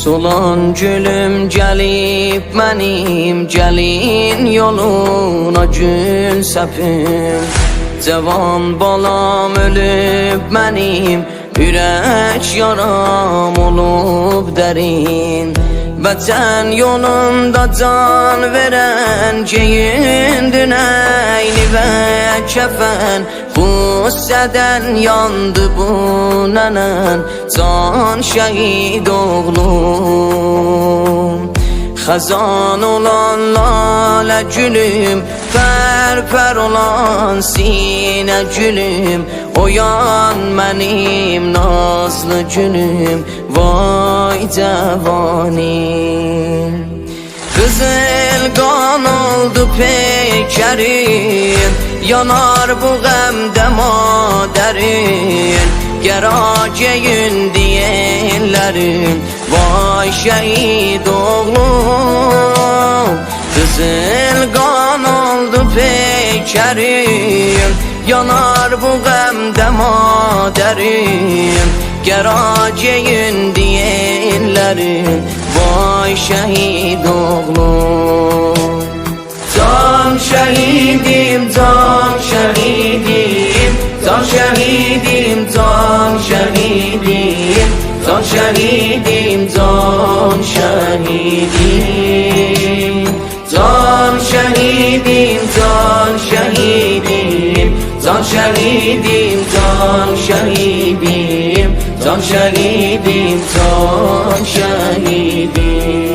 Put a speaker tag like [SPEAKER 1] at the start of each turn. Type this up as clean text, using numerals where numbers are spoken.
[SPEAKER 1] Solan gülüm gelip mənim, gelin yoluna gül səpim. Cavan balam ölüb mənim, ürək yaram olub dərin. Vətən yolunda can verən, geyindi nəyli və kəfən. Qüssədən yandı bu nənən, can şəhid oğlum. Xəzan olan lalə gülüm, pər olan sinə gülüm. Oyan mənim nazlı gülüm, vay cəvanim. Qızıl qan oldu peykərim, yanar bu qəmdə madərin. Geraceyin deyirlərim, vay şəhid oğlum. Qızıl qan oldu peykərim, yanar bu qəmdə madərim. Geraceyin deyirlərim, vay şəhid oğlum. Can şəhidim, can şəhidim, can şəhidim, can şəhidim, can şəhidim, can şəhidim. Can şəhidim, can şəhidim, can şəhidim, can şəhidim, can şəhidim, can şəhidim.